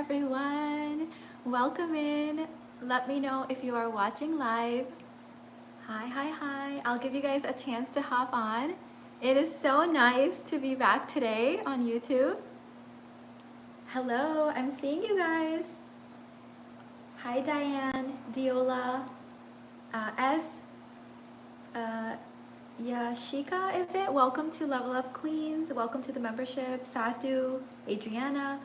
everyone. Welcome in. Let me know if you are watching live. Hi. I'll give you guys a chance to hop on. It is so nice to be back today on YouTube. Hello, I'm seeing you guys. Hi, Diane, Diola, S, Yashika, is it? Welcome to Level Up Queens. Welcome to the membership. Satu, Adriana,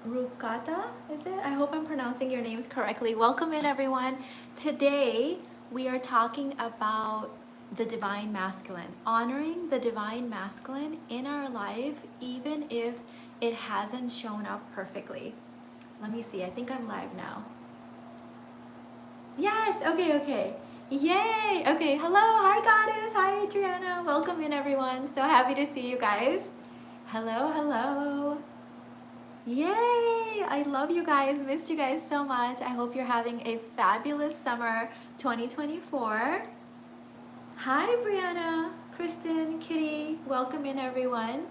Rukata, is it? I hope I'm pronouncing your names correctly. Welcome in, everyone. Today, we are talking about the divine masculine, honoring the divine masculine in our life, even if it hasn't shown up perfectly. Let me see, I think I'm live now. Yes, okay. Yay, okay, hello, hi Goddess, hi Adriana. Welcome in, everyone. So happy to see you guys. Hello. Yay! I love you guys, missed you guys so much. I hope you're having a fabulous summer 2024. Hi Brianna, Kristen, Kitty, welcome in everyone.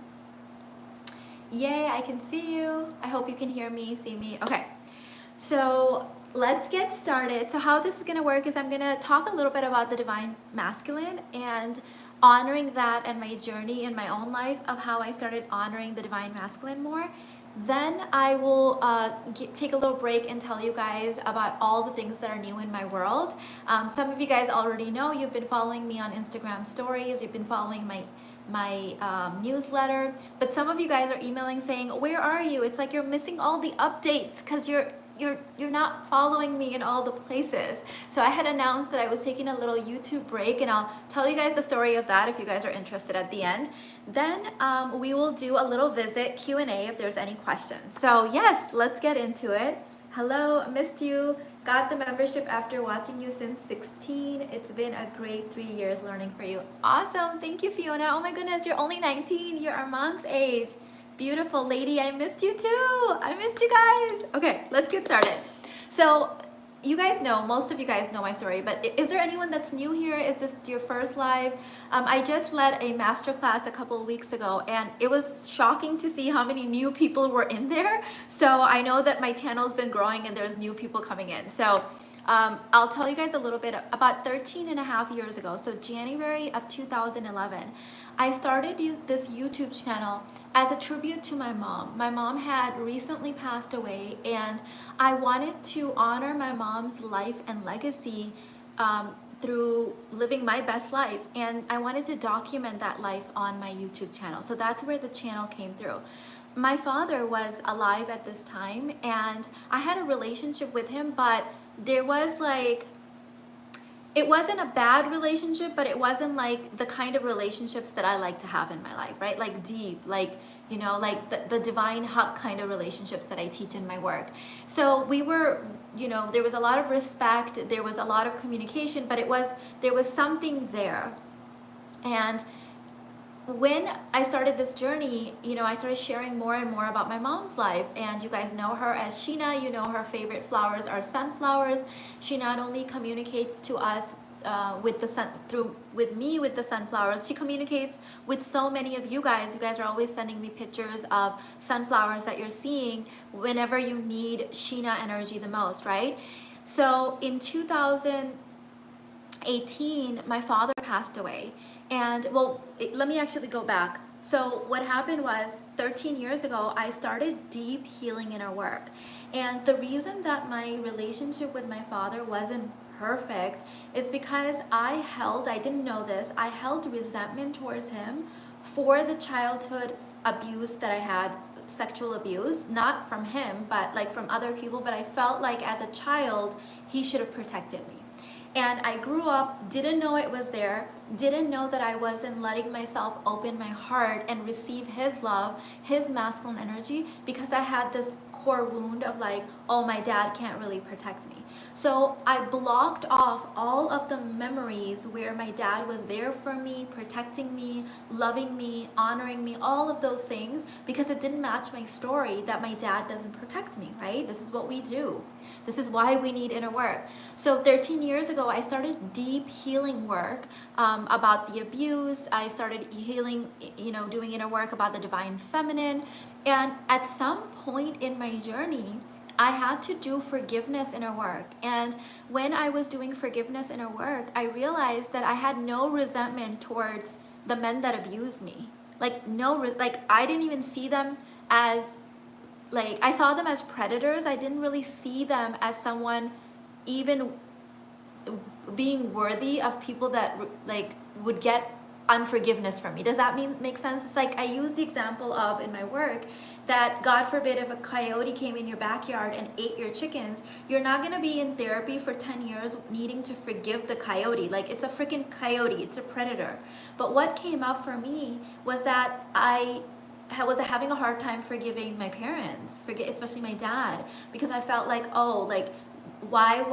Yay, I can see you. I hope you can hear me, see me. Okay, so let's get started. So how this is gonna work is I'm gonna talk a little bit about the divine masculine and honoring that and my journey in my own life of how I started honoring the divine masculine more. Then I will take a little break and tell you guys about all the things that are new in my world. Some of you guys already know, you've been following me on Instagram stories, you've been following my newsletter, but some of you guys are emailing saying, where are you? It's like you're missing all the updates because you're not following me in all the places. So I had announced that I was taking a little YouTube break, and I'll tell you guys the story of that if you guys are interested at the end. Then we will do a little visit Q&A if there's any questions. So yes, let's get into it. Hello, missed you. Got the membership after watching you since 16. It's been a great 3 years learning for you. Awesome, thank you, Fiona. Oh my goodness, you're only 19. You're Armand's age. Beautiful lady, I missed you too. I missed you guys. Okay, let's get started. So you guys know, most of you guys know my story, but is there anyone that's new here? Is this your first live? I just led a masterclass a couple of weeks ago, and it was shocking to see how many new people were in there. So I know that my channel's been growing and there's new people coming in. So I'll tell you guys a little bit. About 13 and a half years ago, so January of 2011, I started this YouTube channel as a tribute to my mom. My mom had recently passed away, and I wanted to honor my mom's life and legacy through living my best life, and I wanted to document that life on my YouTube channel. So that's where the channel came through. My father was alive at this time, and I had a relationship with him, but there was like, it wasn't a bad relationship, but it wasn't like the kind of relationships that I like to have in my life, right? Like deep, like, you know, like the divine hug kind of relationships that I teach in my work. So we were, you know, there was a lot of respect, there was a lot of communication, but there was something there. And when I started this journey, you know, I started sharing more and more about my mom's life, and you guys know her as Sheena. You know, her favorite flowers are sunflowers. She not only communicates to us with me with the sunflowers, she communicates with so many of you guys. You guys are always sending me pictures of sunflowers that you're seeing whenever you need Sheena energy the most, right? So in 2018, my father passed away. And well, let me actually go back. So what happened was 13 years ago, I started deep healing inner work. And the reason that my relationship with my father wasn't perfect is because I didn't know this, I held resentment towards him for the childhood abuse that I had, sexual abuse, not from him, but like from other people. But I felt like as a child, he should have protected me. And I grew up, didn't know it was there, didn't know that I wasn't letting myself open my heart and receive his love, his masculine energy, because I had this core wound of like, oh, my dad can't really protect me. So I blocked off all of the memories where my dad was there for me, protecting me, loving me, honoring me, all of those things, because it didn't match my story that my dad doesn't protect me, right? This is what we do. This is why we need inner work. So 13 years ago, I started deep healing work about the abuse. I started healing, you know, doing inner work about the divine feminine. And at some point in my journey, I had to do forgiveness inner work. And when I was doing forgiveness inner work, I realized that I had no resentment towards the men that abused me. Like like I didn't even see them as, like, I saw them as predators. I didn't really see them as someone even being worthy of people that like would get unforgiveness from me. Does that make sense? It's like I use the example of in my work that God forbid if a coyote came in your backyard and ate your chickens, you're not going to be in therapy for 10 years needing to forgive the coyote. Like, it's a freaking coyote, it's a predator. But what came up for me was that I was having a hard time forgiving my parents, especially my dad, because I felt like, oh, like, why,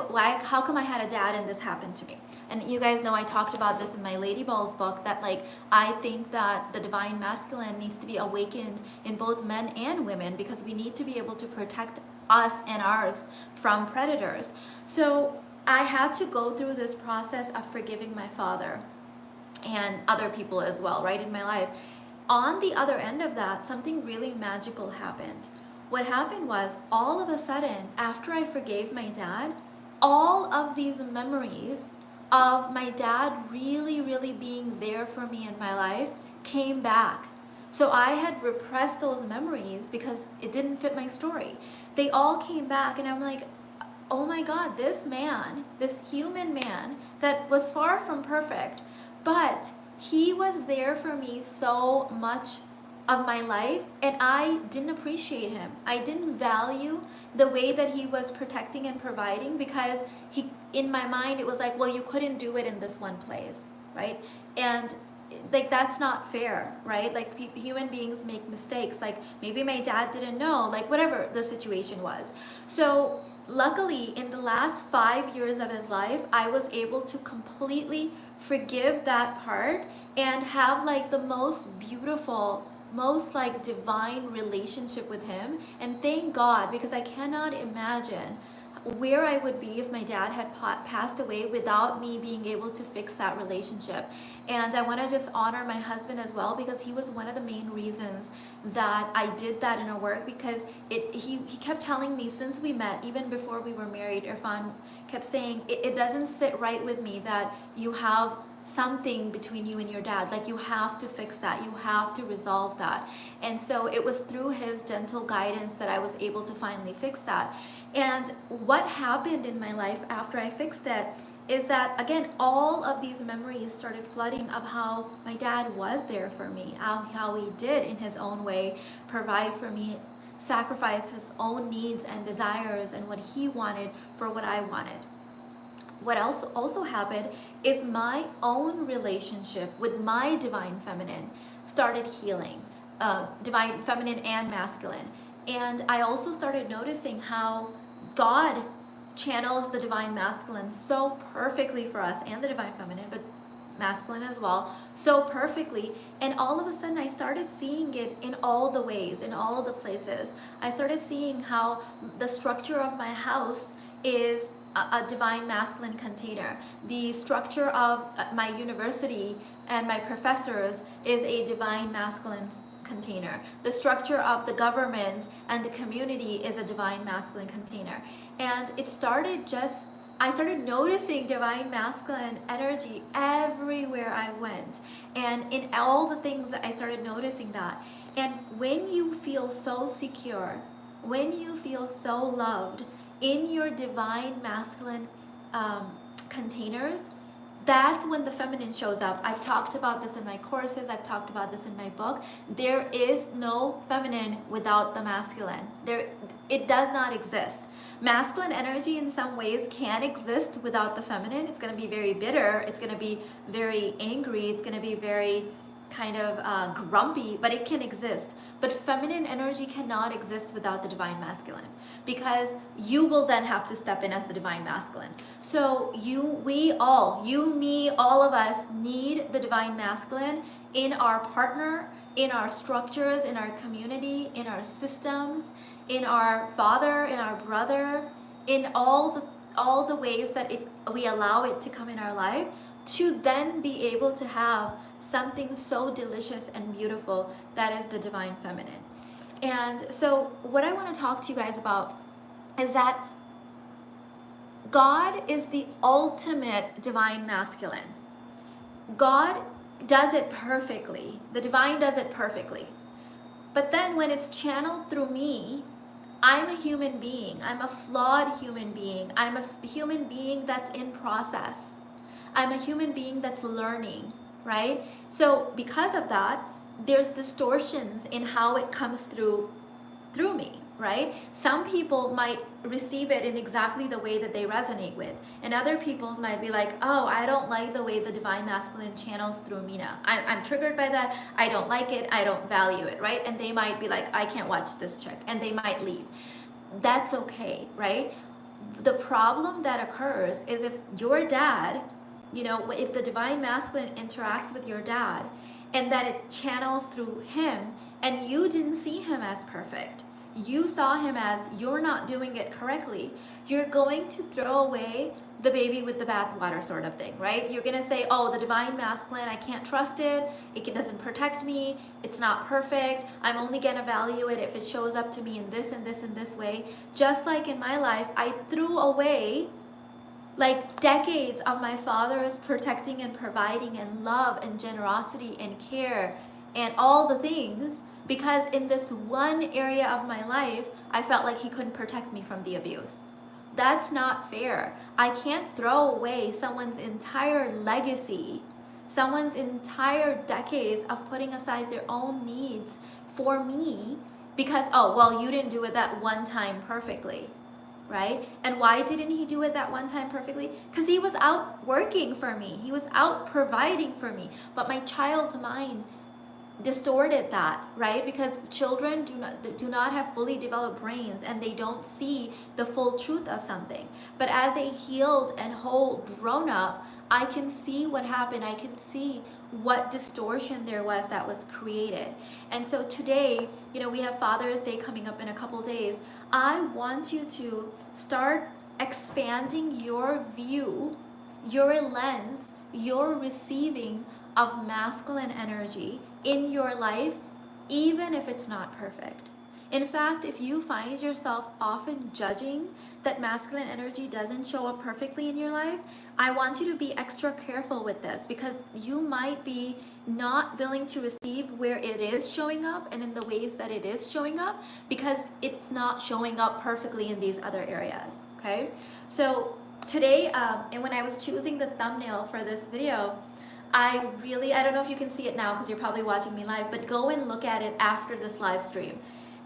how come I had a dad and this happened to me? And you guys know I talked about this in my Lady Balls book, that like, I think that the divine masculine needs to be awakened in both men and women, because we need to be able to protect us and ours from predators. So I had to go through this process of forgiving my father and other people as well, right, in my life. On the other end of that, something really magical happened. What happened was, all of a sudden, after I forgave my dad, all of these memories of my dad really, really being there for me in my life came back. So I had repressed those memories because it didn't fit my story. They all came back, and I'm like, oh my God, this man, this human man that was far from perfect, but he was there for me so much of my life, and I didn't appreciate him. I didn't value the way that he was protecting and providing, because in my mind, it was like, well, you couldn't do it in this one place, right? And like, that's not fair, right? Like, human beings make mistakes. Like, maybe my dad didn't know, like, whatever the situation was. So luckily, in the last 5 years of his life, I was able to completely forgive that part and have like the most beautiful, most like divine relationship with him. And thank God, because I cannot imagine where I would be if my dad had passed away without me being able to fix that relationship. And I want to just honor my husband as well, because he was one of the main reasons that I did that inner work, because he kept telling me since we met, even before we were married, Irfan kept saying, it doesn't sit right with me that you have something between you and your dad. Like, you have to fix that, you have to resolve that. And so it was through his gentle guidance that I was able to finally fix that. And what happened in my life after I fixed it is that, again, all of these memories started flooding of how my dad was there for me, how he did in his own way provide for me, sacrifice his own needs and desires and what he wanted for what I wanted. What else also happened is my own relationship with my divine feminine started healing, divine feminine and masculine. And I also started noticing how God channels the divine masculine so perfectly for us, and the divine feminine, but masculine as well, so perfectly. And all of a sudden, I started seeing it in all the ways, in all the places. I started seeing how the structure of my house is a divine masculine container. The structure of my university and my professors is a divine masculine container. The structure of the government and the community is a divine masculine container. And it started I started noticing divine masculine energy everywhere I went. And in all the things that I started noticing that. And when you feel so secure, when you feel so loved in your divine masculine containers, that's when the feminine shows up. I've talked about this in my courses. I've talked about this in my book. There is no feminine without the masculine. It does not exist. Masculine energy in some ways can exist without the feminine. It's going to be very bitter. It's going to be very angry. It's going to be very kind of grumpy, but it can exist. But feminine energy cannot exist without the divine masculine, because you will then have to step in as the divine masculine. So we all, you, me, all of us need the divine masculine in our partner, in our structures, in our community, in our systems, in our father, in our brother, in all the ways that we allow it to come in our life, to then be able to have something so delicious and beautiful that is the divine feminine. And so what I want to talk to you guys about is that God is the ultimate divine masculine. God does it perfectly. The divine does it perfectly. But then when it's channeled through me, I'm a human being. I'm a flawed human being. I'm a human being that's in process. I'm a human being that's learning, right? So because of that, there's distortions in how it comes through me, right? Some people might receive it in exactly the way that they resonate with, and other people's might be like, oh, I don't like the way the divine masculine channels through me now. I'm triggered by that. I don't like it. I don't value it, right? And they might be like, I can't watch this chick, and they might leave. That's okay, right? The problem that occurs is if your dad, if the divine masculine interacts with your dad and that it channels through him, and you didn't see him as perfect, you saw him as you're not doing it correctly, you're going to throw away the baby with the bathwater sort of thing, right? You're gonna say, oh, the divine masculine, I can't trust it, it doesn't protect me, it's not perfect, I'm only gonna value it if it shows up to me in this and this and this way. Just like in my life, I threw away like decades of my father's protecting and providing and love and generosity and care and all the things, because in this one area of my life, I felt like he couldn't protect me from the abuse. That's not fair. I can't throw away someone's entire legacy, someone's entire decades of putting aside their own needs for me because, oh, well, you didn't do it that one time perfectly. Right? And why didn't he do it that one time perfectly? Because he was out working for me. He was out providing for me. But my child mind distorted that, right? Because children do not have fully developed brains, and they don't see the full truth of something. But as a healed and whole grown up, I can see what happened. I can see what distortion there was that was created. And so today, we have Father's Day coming up in a couple days. I want you to start expanding your view, your lens, your receiving of masculine energy in your life, even if it's not perfect. In fact, if you find yourself often judging that masculine energy doesn't show up perfectly in your life, I want you to be extra careful with this, because you might be not willing to receive where it is showing up and in the ways that it is showing up, because it's not showing up perfectly in these other areas, okay? So today, and when I was choosing the thumbnail for this video, I don't know if you can see it now because you're probably watching me live, but go and look at it after this live stream.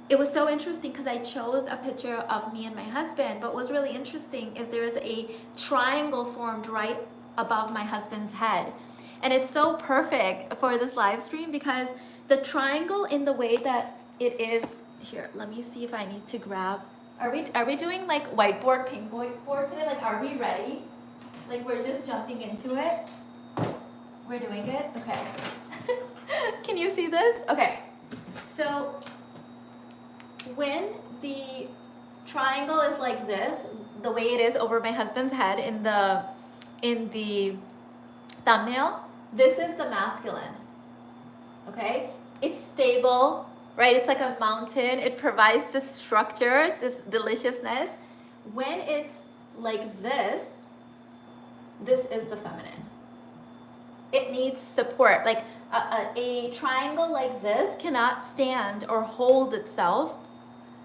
It was so interesting because I chose a picture of me and my husband, but what's really interesting is there is a triangle formed right above my husband's head. And it's so perfect for this live stream because the triangle, in the way that it is here, let me see if I need to grab. Are we doing like whiteboard, pink board today? Like, are we ready? Like, we're just jumping into it? We're doing it? Okay. Can you see this? Okay. So when the triangle is like this, the way it is over my husband's head in the thumbnail, this is the masculine. Okay? It's stable, right? It's like a mountain. It provides the structures, this deliciousness. When it's like this is the feminine. It needs support. Like a triangle like this cannot stand or hold itself,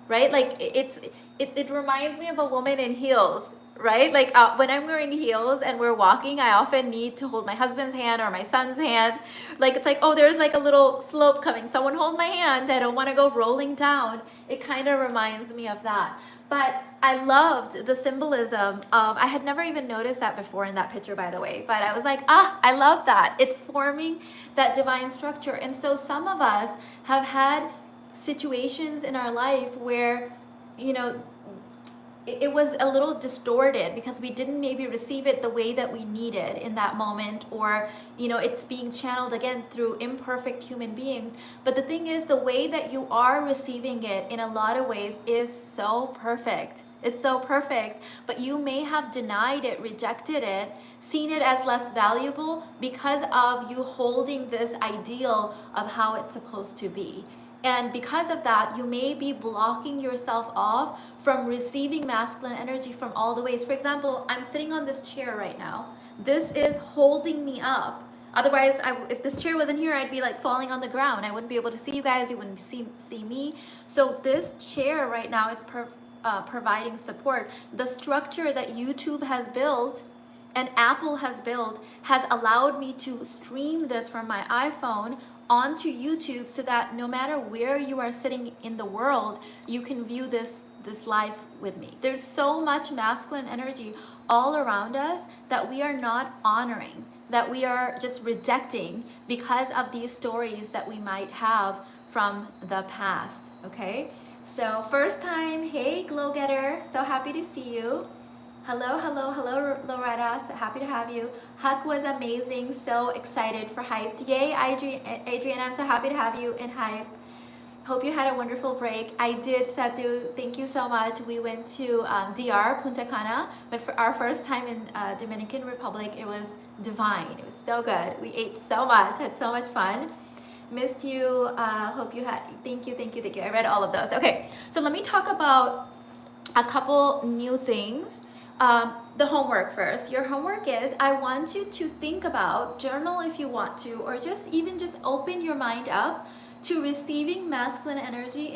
right? Like it reminds me of a woman in heels, right? Like when I'm wearing heels and we're walking, I often need to hold my husband's hand or my son's hand. Like, it's like, oh, there's like a little slope coming. Someone hold my hand. I don't want to go rolling down. It kind of reminds me of that. But I loved the symbolism of, I had never even noticed that before in that picture, by the way, but I was like, I love that. It's forming that divine structure. And so some of us have had situations in our life where, it was a little distorted because we didn't maybe receive it the way that we needed in that moment, or it's being channeled again through imperfect human beings. But the thing is, the way that you are receiving it in a lot of ways is so perfect. It's so perfect, but you may have denied it, rejected it, seen it as less valuable because of you holding this ideal of how it's supposed to be. And because of that, you may be blocking yourself off from receiving masculine energy from all the ways. For example, I'm sitting on this chair right now. This is holding me up. Otherwise, if this chair wasn't here, I'd be like falling on the ground. I wouldn't be able to see you guys. You wouldn't see me. So this chair right now is providing support. The structure that YouTube has built and Apple has built has allowed me to stream this from my iPhone onto YouTube so that no matter where you are sitting in the world, you can view this live with me. There's so much masculine energy all around us that we are not honoring, that we are just rejecting because of these stories that we might have from the past, okay? So first time, hey Glow Getter, so happy to see you. Hello, hello, hello, Loretta. So happy to have you. Huck was amazing. So excited for Hyped. Yay, Adrian, I'm so happy to have you in Hype. Hope you had a wonderful break. I did, Satu. Thank you so much. We went to DR, Punta Cana, but for our first time in Dominican Republic. It was divine. It was so good. We ate so much, had so much fun. Missed you. Hope you had. Thank you, thank you, thank you. I read all of those. Okay, so let me talk about a couple new things. The homework first. Your homework is, I want you to think about, journal if you want to, or just open your mind up to receiving masculine energy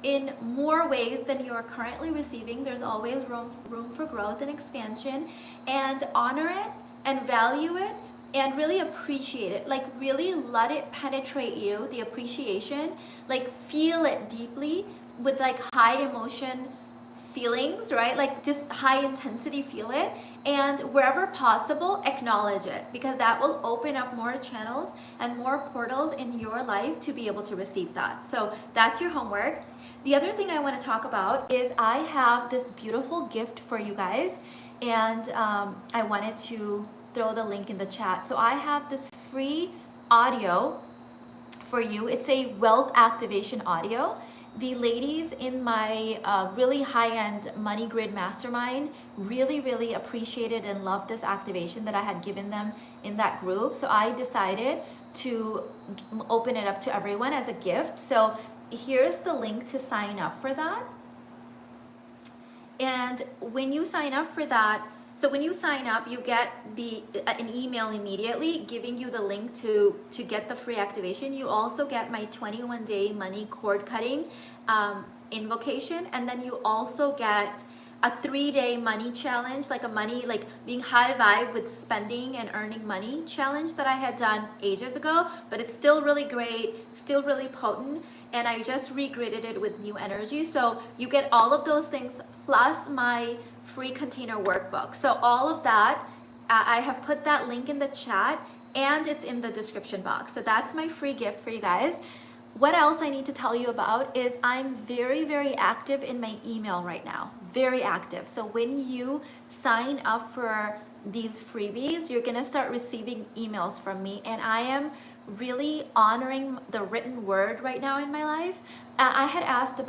in more ways than you are currently receiving. There's always room for growth and expansion, and honor it and value it and really appreciate it. Like really let it penetrate you, the appreciation, like feel it deeply with like high emotion feelings, right? Like just high intensity, feel it, and wherever possible, acknowledge it, because that will open up more channels and more portals in your life to be able to receive that. So that's your homework. The other thing I want to talk about is I have this beautiful gift for you guys, and I wanted to throw the link in the chat. So I have this free audio for you. It's a wealth activation audio. The ladies in my really high-end money grid mastermind really appreciated and loved this activation that I had given them in that group. So I decided to open it up to everyone as a gift. So here's the link to sign up for that. And when you sign up for that, so when you sign up, you get an email immediately giving you the link to get the free activation. You also get my 21-day money cord cutting invocation, and then you also get a 3-day money challenge, like being high vibe with spending and earning money challenge that I had done ages ago, but it's still really great, still really potent, and I just regridded it with new energy. So you get all of those things plus my free container workbook. So all of that, I have put that link in the chat and it's in the description box. So that's my free gift for you guys. What else I need to tell you about is I'm very active in my email right now, very active. So when you sign up for these freebies, you're gonna start receiving emails from me, and I am really honoring the written word right now in my life. I had asked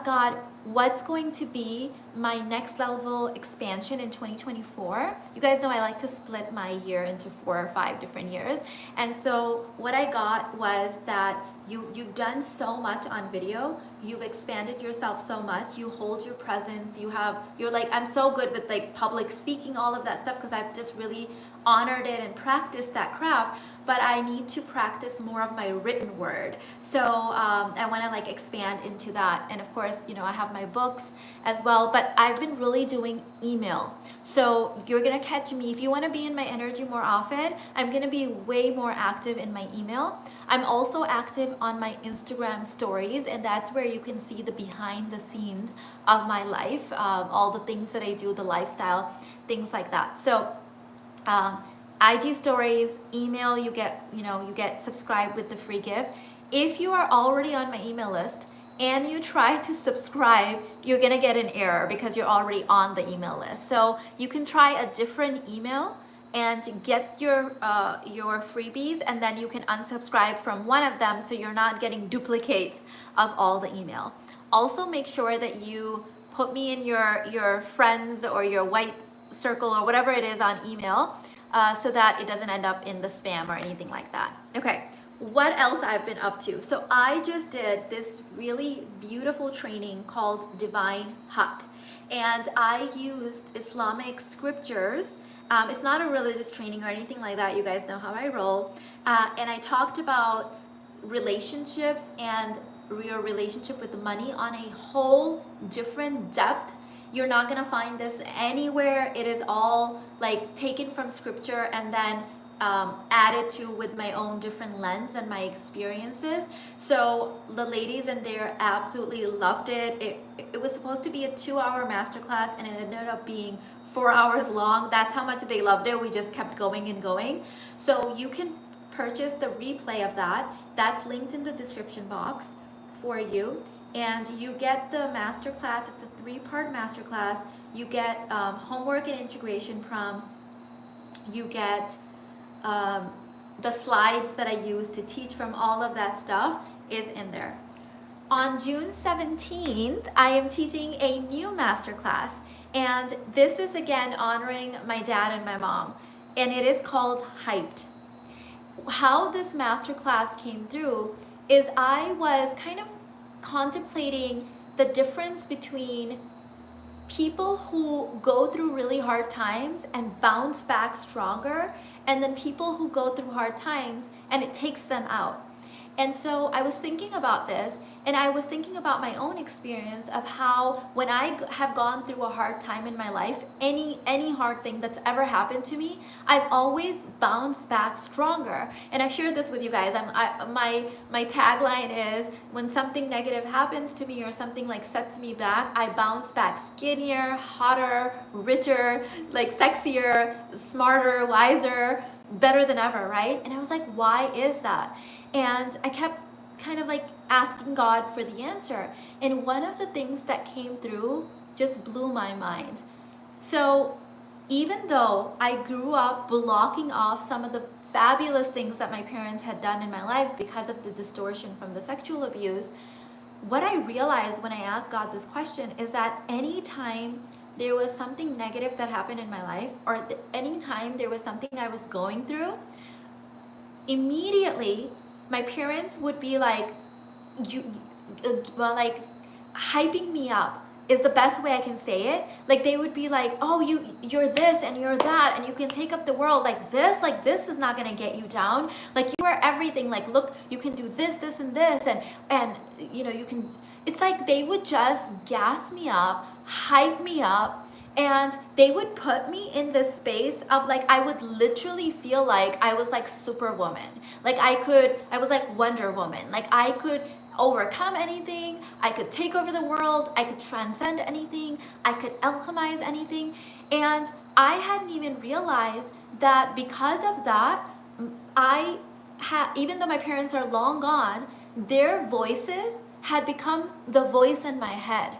God, what's going to be my next level expansion in 2024? You guys know I like to split my year into 4 or 5 different years. And so what I got was that you've done so much on video, you've expanded yourself so much, you hold your presence, you're like, I'm so good with like public speaking, all of that stuff, because I've just really honored it and practiced that craft, but I need to practice more of my written word. So I want to like expand into that. And of course, you know, I have my books as well, but I've been really doing email. So you're going to catch me. If you want to be in my energy more often, I'm going to be way more active in my email. I'm also active on my Instagram stories, and that's where you can see the behind the scenes of my life, all the things that I do, the lifestyle, things like that. So IG stories, email, you get subscribed with the free gift. If you are already on my email list and you try to subscribe, you're gonna get an error because you're already on the email list. So you can try a different email and get your freebies, and then you can unsubscribe from one of them so you're not getting duplicates of all the email. Also make sure that you put me in your friends or your white circle or whatever it is on email, so that it doesn't end up in the spam or anything like that. Okay, what else I've been up to. So I just did this really beautiful training called Divine Haq, and I used Islamic scriptures. It's not a religious training or anything like that. You guys know how I roll. And I talked about relationships and your relationship with money on a whole different depth. You're not gonna find this anywhere. It is all like taken from scripture and then added to with my own different lens and my experiences. So the ladies in there absolutely loved it. It was supposed to be a 2-hour masterclass and it ended up being 4 hours long. That's how much they loved it. We just kept going and going. So you can purchase the replay of that. That's linked in the description box for you. And you get the masterclass. It's a 3-part masterclass. You get homework and integration prompts. You get the slides that I use to teach from all of that stuff is in there. On June 17th, I am teaching a new masterclass, and this is again honoring my dad and my mom, and it is called Hyped. How this masterclass came through is I was kind of contemplating the difference between people who go through really hard times and bounce back stronger, and then people who go through hard times and it takes them out. And so I was thinking about this, and I was thinking about my own experience of how when I have gone through a hard time in my life, any hard thing that's ever happened to me, I've always bounced back stronger. And I've shared this with you guys. My tagline is, when something negative happens to me or something like sets me back, I bounce back skinnier, hotter, richer, like sexier, smarter, wiser, better than ever, right? And I was like, why is that? And I kept kind of like asking God for the answer. And one of the things that came through just blew my mind. So even though I grew up blocking off some of the fabulous things that my parents had done in my life because of the distortion from the sexual abuse, what I realized when I asked God this question is that anytime there was something negative that happened in my life, or anytime there was something I was going through, immediately my parents would be like, like hyping me up is the best way I can say it. Like they would be like, oh, you're this and you're that, and you can take up the world. Like this is not gonna get you down. Like you are everything. Like look, you can do this, this, and this, and you know you can. It's like they would just gas me up, hype me up. And they would put me in this space of like, I would literally feel like I was like Superwoman. Like I was like Wonder Woman. Like I could overcome anything. I could take over the world. I could transcend anything. I could alchemize anything. And I hadn't even realized that because of that, even though my parents are long gone, their voices had become the voice in my head.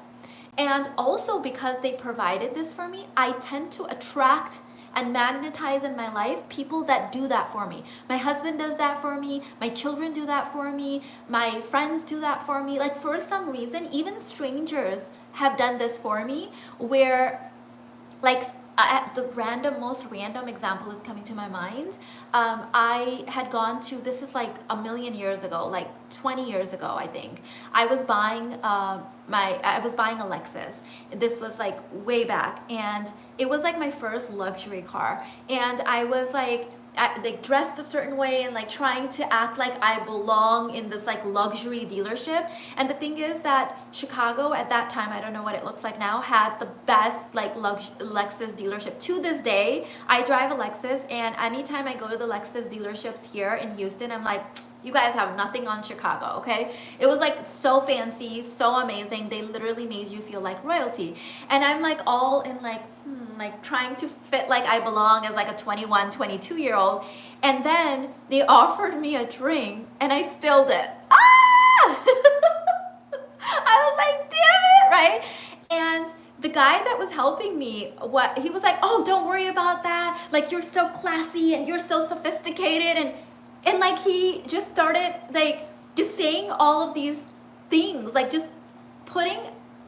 And also because they provided this for me, I tend to attract and magnetize in my life people that do that for me. My husband does that for me. My children do that for me. My friends do that for me. Like for some reason, even strangers have done this for me, where like the most random example is coming to my mind. I had gone to, this is like a million years ago, like 20 years ago, I think. I was buying a Lexus. This was like way back, and it was like my first luxury car. And I was like dressed a certain way and like trying to act like I belong in this like luxury dealership. And the thing is that Chicago at that time, I don't know what it looks like now, had the best like Lexus dealership. To this day, I drive a Lexus, and anytime I go to the Lexus dealerships here in Houston, I'm like, you guys have nothing on Chicago, okay? It was like so fancy, so amazing. They literally made you feel like royalty. And I'm like all in like trying to fit like I belong as like a 21, 22-year-old. And then they offered me a drink and I spilled it. Ah! I was like, damn it, right? And the guy that was helping me, he was like, oh, don't worry about that. Like, you're so classy and you're so sophisticated. And like, he just started like just saying all of these things, like just putting,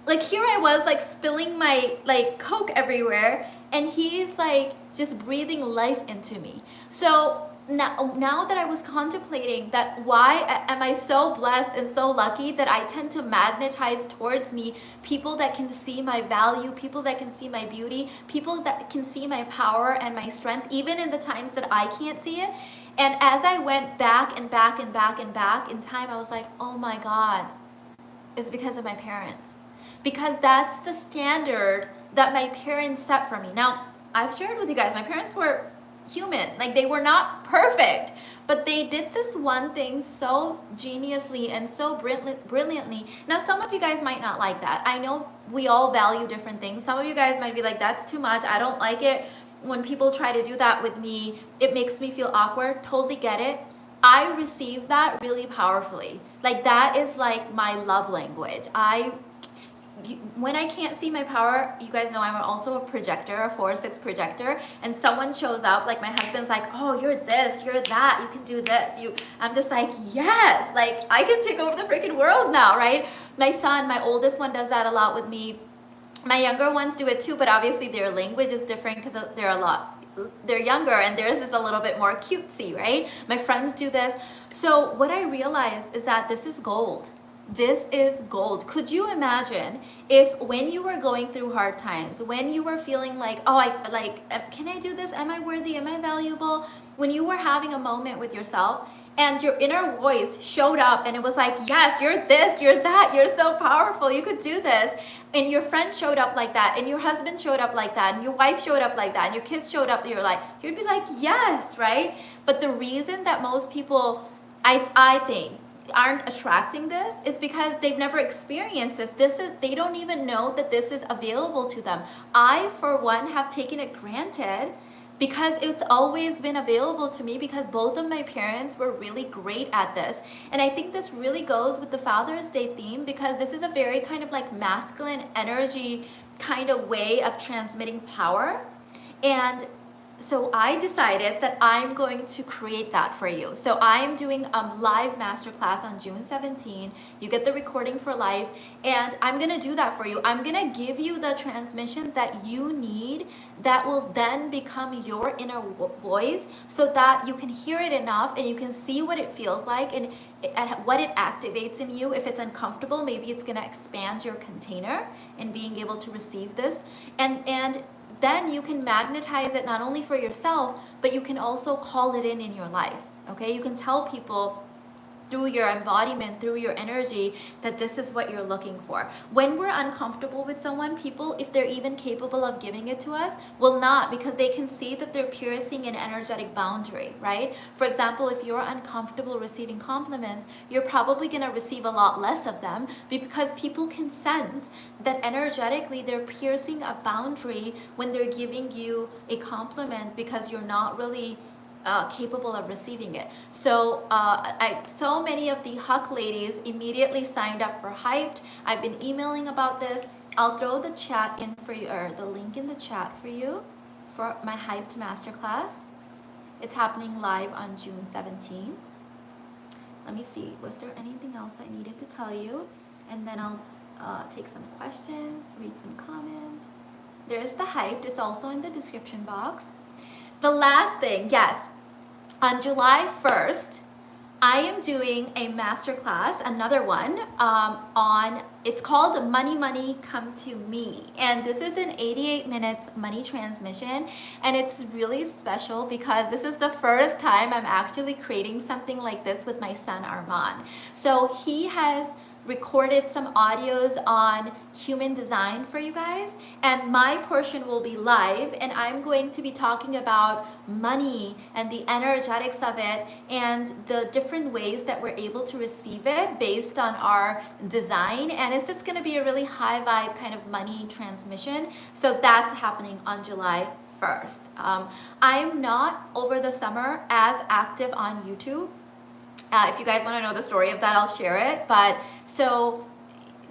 like here I was like spilling my like Coke everywhere, and he's like just breathing life into me. So now that I was contemplating that, why am I so blessed and so lucky that I tend to magnetize towards me people that can see my value, people that can see my beauty, people that can see my power and my strength, even in the times that I can't see it. And as I went back and back and back and back in time, I was like, oh my God, it's because of my parents. Because that's the standard that my parents set for me. Now, I've shared with you guys, my parents were human. Like, they were not perfect, but they did this one thing so geniusly and so brilliantly. Now, some of you guys might not like that. I know we all value different things. Some of you guys might be like, that's too much. I don't like it. When people try to do that with me, it makes me feel awkward. Totally get it. I receive that really powerfully. Like, that is like my love language. When I can't see my power, you guys know I'm also a projector, a 4/6 projector, and someone shows up, like my husband's like, oh, you're this, you're that, you can do this. I'm just like, yes, like I can take over the freaking world now, right? My son, my oldest one, does that a lot with me. My younger ones do it too, but obviously their language is different because they're younger and theirs is a little bit more cutesy, right? My friends do this. So what I realized is that this is gold. This is gold. Could you imagine if when you were going through hard times, when you were feeling like, oh, can I do this? Am I worthy? Am I valuable? When you were having a moment with yourself and your inner voice showed up and it was like, yes, you're this, you're that, you're so powerful, you could do this. And your friend showed up like that, and your husband showed up like that, and your wife showed up like that, and your kids showed up, you'd be like, yes, right? But the reason that most people, I think, aren't attracting this is because they've never experienced this. They don't even know that this is available to them. I, for one, have taken it granted because it's always been available to me because both of my parents were really great at this. And I think this really goes with the Father's Day theme because this is a very kind of like masculine energy kind of way of transmitting power. And so I decided that I'm going to create that for you. So I am doing a live masterclass on June 17. You get the recording for life, and I'm gonna do that for you. I'm gonna give you the transmission that you need that will then become your inner voice so that you can hear it enough and you can see what it feels like and what it activates in you. If it's uncomfortable, maybe it's gonna expand your container in being able to receive this. And then you can magnetize it not only for yourself, but you can also call it in your life, okay? You can tell people through your embodiment, through your energy, that this is what you're looking for. When we're uncomfortable with someone, people, if they're even capable of giving it to us, will not, because they can see that they're piercing an energetic boundary, right? For example, if you're uncomfortable receiving compliments, you're probably gonna receive a lot less of them because people can sense that energetically they're piercing a boundary when they're giving you a compliment because you're not really capable of receiving it. So so many of the Huck ladies immediately signed up for Hyped. I've been emailing about this. I'll throw the chat in for you, or the link in the chat for you for my Hyped masterclass. It's happening live on June 17th. Let me see, was there anything else I needed to tell you? And then I'll take some questions, read some comments. There's the Hyped, it's also in the description box. The last thing, yes, on July 1st, I am doing a masterclass, another one, it's called Money, Money, Come to Me. And this is an 88 minutes money transmission. And it's really special because this is the first time I'm actually creating something like this with my son, Arman. So he has recorded some audios on human design for you guys, and my portion will be live, and I'm going to be talking about money and the energetics of it and the different ways that we're able to receive it based on our design. And it's just going to be a really high vibe kind of money transmission. So that's happening on July 1st. I'm not over the summer as active on YouTube. If you guys want to know the story of that, I'll share it. But so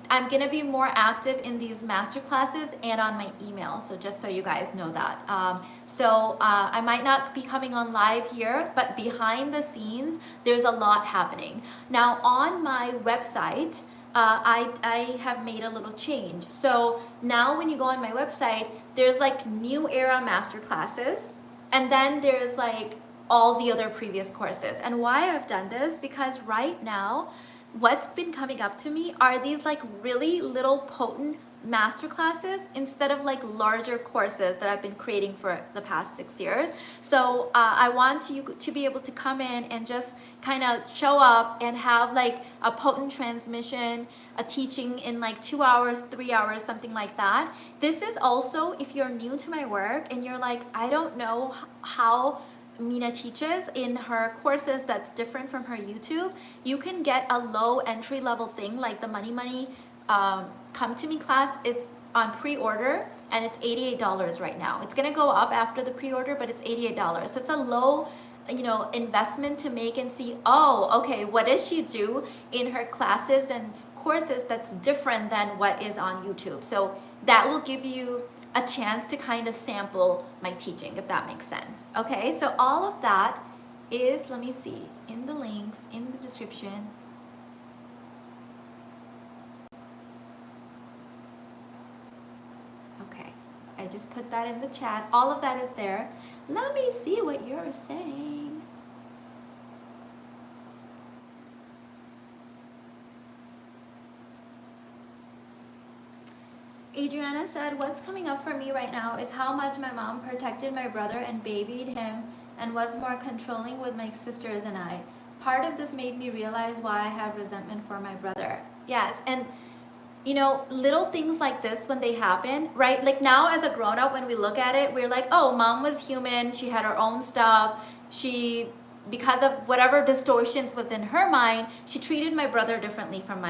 I'm going to be more active in these masterclasses and on my email. So just so you guys know that. I might not be coming on live here, but behind the scenes, there's a lot happening. Now on my website, I have made a little change. So now when you go on my website, there's like new era masterclasses. And then there's like all the other previous courses. And why I've done this, because right now, what's been coming up to me are these like really little potent masterclasses instead of like larger courses that I've been creating for the past 6 years. So I want you to be able to come in and just kind of show up and have like a potent transmission, a teaching in like 2 hours, 3 hours, something like that. This is also, if you're new to my work and you're like, I don't know how Mina teaches in her courses that's different from her YouTube, you can get a low entry level thing like the Money Come to Me class. It's on pre-order and it's $88 right now. It's gonna go up after the pre-order, but it's $88. So it's a low, you know, investment to make and see, oh, okay, what does she do in her classes and courses that's different than what is on YouTube? So that will give you a chance to kind of sample my teaching, if that makes sense. Okay, so all of that is, let me see, in the links, in the description. Okay, I just put that in the chat. All of that is there. Let me see what you're saying. Adriana said, what's coming up for me right now is how much my mom protected my brother and babied him and was more controlling with my sisters and I. Part of this made me realize why I have resentment for my brother. Yes, and you know, little things like this when they happen, right? Like now as a grown-up, when we look at it, we're like, oh, mom was human. She had her own stuff. She, because of whatever distortions was in her mind, she treated my brother differently from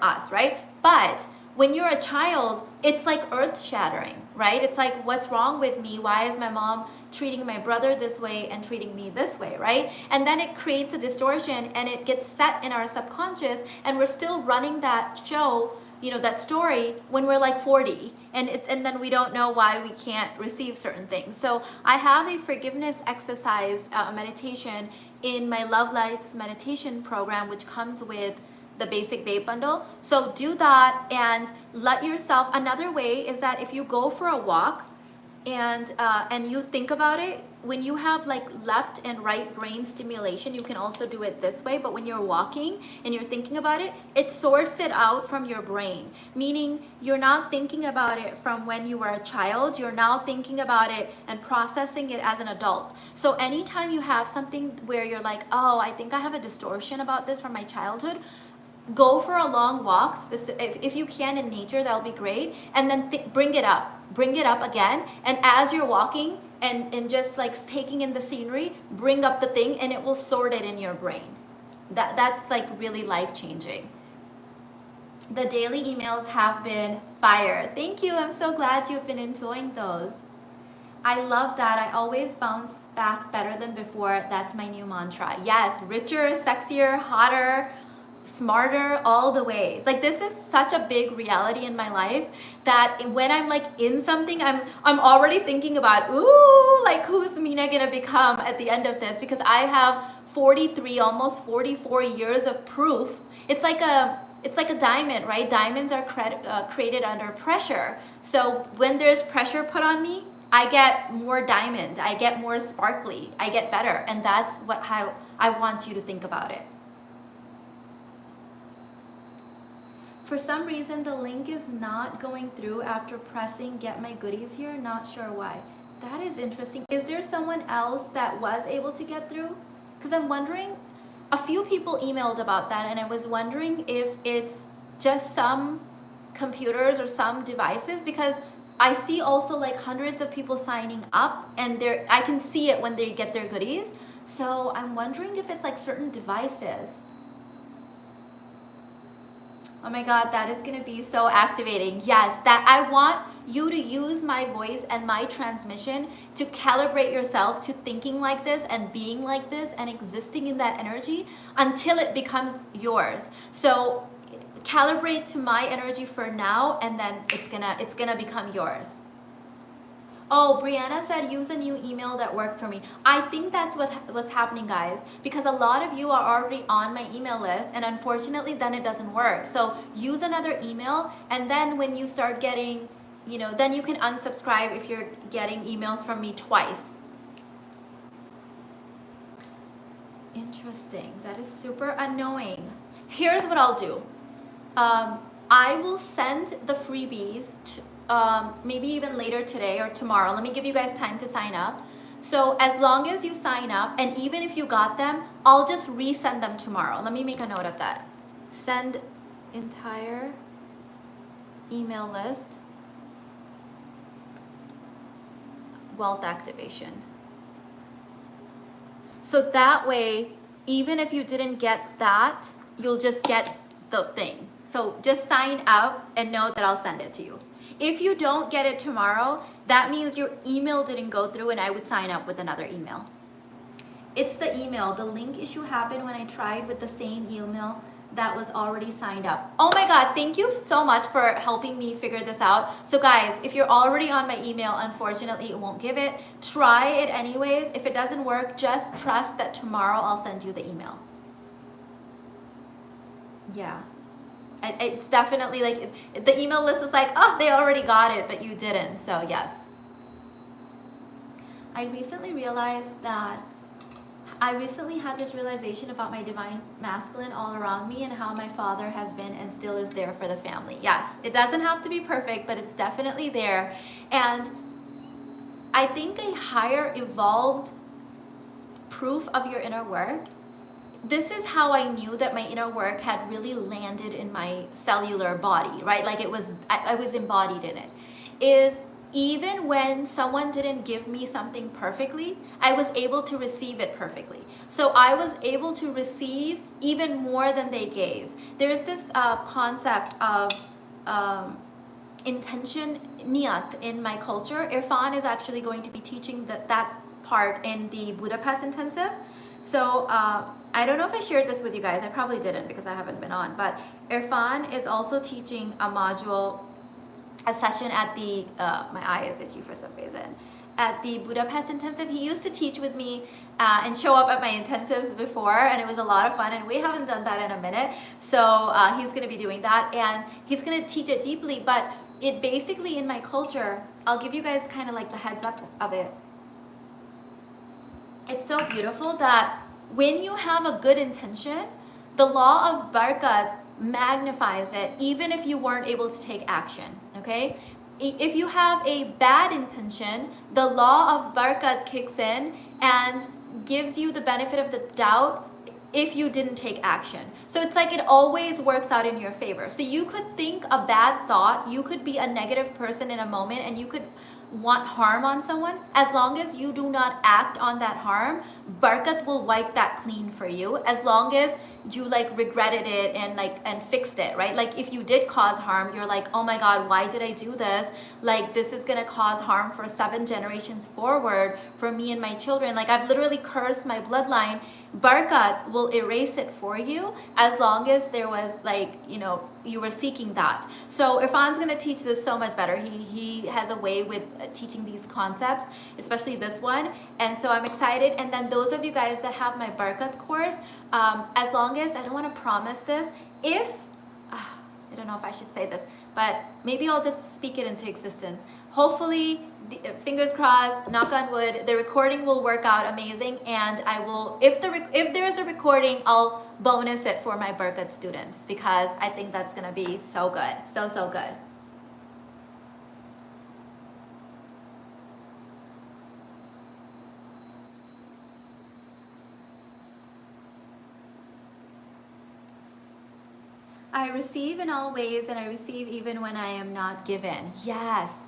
us, right? But when you're a child, it's like earth-shattering, right? It's like, what's wrong with me? Why is my mom treating my brother this way and treating me this way, right? And then it creates a distortion and it gets set in our subconscious, and we're still running that show, you know, that story when we're like 40, and then we don't know why we can't receive certain things. So I have a forgiveness exercise meditation in my Love Lives meditation program, which comes with the basic babe bundle. So do that and let yourself, another way is that if you go for a walk and you think about it, when you have like left and right brain stimulation, you can also do it this way, but when you're walking and you're thinking about it, it sorts it out from your brain, meaning you're not thinking about it from when you were a child, you're now thinking about it and processing it as an adult. So anytime you have something where you're like, oh, I think I have a distortion about this from my childhood, go for a long walk, if you can in nature, that'll be great, and then bring it up again, and as you're walking and just like taking in the scenery, bring up the thing and it will sort it in your brain. That's like really life-changing. The daily emails have been fire. Thank you. I'm so glad you've been enjoying those. I love that. I always bounce back better than before. That's my new mantra. Yes, richer, sexier, hotter, smarter, all the ways. Like this is such a big reality in my life that when I'm like in something, I'm already thinking about, ooh, like who's Mina gonna become at the end of this? Because I have 43, almost 44 years of proof. It's like a diamond, right? Diamonds are created under pressure. So when there's pressure put on me, I get more diamond, I get more sparkly, I get better. And that's how I want you to think about it. For some reason, the link is not going through after pressing get my goodies here. Not sure why. That is interesting. Is there someone else that was able to get through? Because I'm wondering, a few people emailed about that, and I was wondering if it's just some computers or some devices, because I see also like hundreds of people signing up, and I can see it when they get their goodies. So I'm wondering if it's like certain devices. Oh my God, that is gonna be so activating. Yes, that I want you to use my voice and my transmission to calibrate yourself to thinking like this and being like this and existing in that energy until it becomes yours. So calibrate to my energy for now, and then it's gonna become yours. Oh, Brianna said use a new email that worked for me. I think that's what's happening, guys, because a lot of you are already on my email list, and unfortunately then it doesn't work. So use another email, and then when you start getting, you know, then you can unsubscribe if you're getting emails from me twice. Interesting. That is super annoying. Here's what I'll do. I will send the freebies to, maybe even later today or tomorrow. Let me give you guys time to sign up. So as long as you sign up, and even if you got them, I'll just resend them tomorrow. Let me make a note of that. Send entire email list, wealth activation. So that way, even if you didn't get that, you'll just get the thing. So just sign up and know that I'll send it to you. If you don't get it tomorrow, that means your email didn't go through and I would sign up with another email. It's the email. The link issue happened when I tried with the same email that was already signed up. Oh my God, thank you so much for helping me figure this out. So guys, if you're already on my email, unfortunately it won't give it. Try it anyways. If it doesn't work, just trust that tomorrow I'll send you the email. Yeah. It's definitely like, the email list is like, oh, they already got it, but you didn't. So yes. I recently had this realization about my divine masculine all around me and how my father has been and still is there for the family. Yes, it doesn't have to be perfect, but it's definitely there. And I think a higher evolved proof of your inner work, this is how I knew that my inner work had really landed in my cellular body, right? Like I was embodied in it, is even when someone didn't give me something perfectly, I was able to receive it perfectly. So I was able to receive even more than they gave. There's this concept of intention, niyat, in my culture. Irfan is actually going to be teaching that part in the Budapest intensive. So I don't know if I shared this with you guys. I probably didn't because I haven't been on. But Irfan is also teaching a module, a session at the, my eye is itchy for some reason, at the Budapest intensive. He used to teach with me and show up at my intensives before, and it was a lot of fun, and we haven't done that in a minute. So he's gonna be doing that, and he's gonna teach it deeply, but it basically, in my culture, I'll give you guys kind of like the heads up of it. It's so beautiful that when you have a good intention, the law of barakat magnifies it even if you weren't able to take action, okay? If you have a bad intention, the law of barakat kicks in and gives you the benefit of the doubt if you didn't take action. So it's like it always works out in your favor. So you could think a bad thought, you could be a negative person in a moment, and you could want harm on someone. As long as you do not act on that harm, barakat will wipe that clean for you, as long as you like regretted it and fixed it, right? Like if you did cause harm, you're like, oh my God, why did I do this? Like this is gonna cause harm for 7 generations forward for me and my children. Like I've literally cursed my bloodline. Barakat will erase it for you as long as there was like, you know, you were seeking that. So Irfan's gonna teach this so much better. He has a way with teaching these concepts, especially this one. And so I'm excited. And then those of you guys that have my Barakat course, as long as, I don't wanna promise this, if, I don't know if I should say this, but maybe I'll just speak it into existence. Hopefully, fingers crossed, knock on wood, the recording will work out amazing, and I will, if there's a recording, I'll bonus it for my Barakat students, because I think that's gonna be so good, so good. I receive in all ways, and I receive even when I am not given. Yes.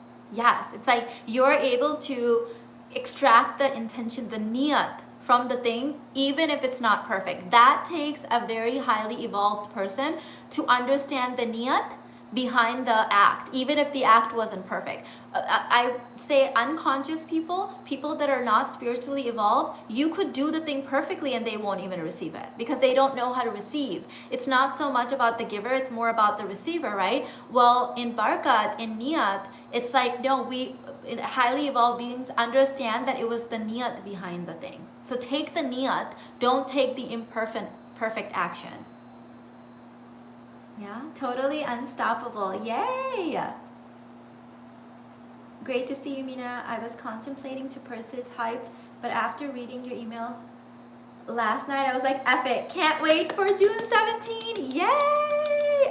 It's like you're able to extract the intention, the niyat from the thing, even if it's not perfect. That takes a very highly evolved person to understand the niyat behind the act, even if the act wasn't perfect. I say unconscious people that are not spiritually evolved, you could do the thing perfectly and they won't even receive it because they don't know how to receive. It's not so much about the giver, it's more about the receiver, right? Well, in Barakat, in Niyat, it's like, no, we highly evolved beings understand that it was the Niyat behind the thing. So take the Niyat, don't take the perfect action. Yeah, totally unstoppable. Yay! Great to see you, Mina. I was contemplating to pursue Hyped, but after reading your email last night I was like, F it, can't wait for June 17. Yay!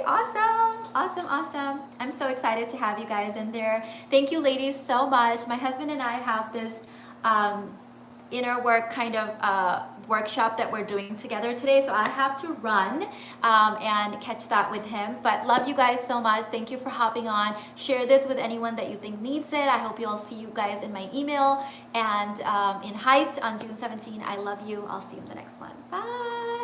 Awesome. I'm so excited to have you guys in there. Thank you ladies so much. My husband and I have this inner work kind of workshop that we're doing together today, so I have to run and catch that with him. But love you guys so much. Thank you for hopping on. Share this with anyone that you think needs it. I hope you all see you guys in my email and in Hyped on June 17. I love you. I'll see you in the next one. Bye.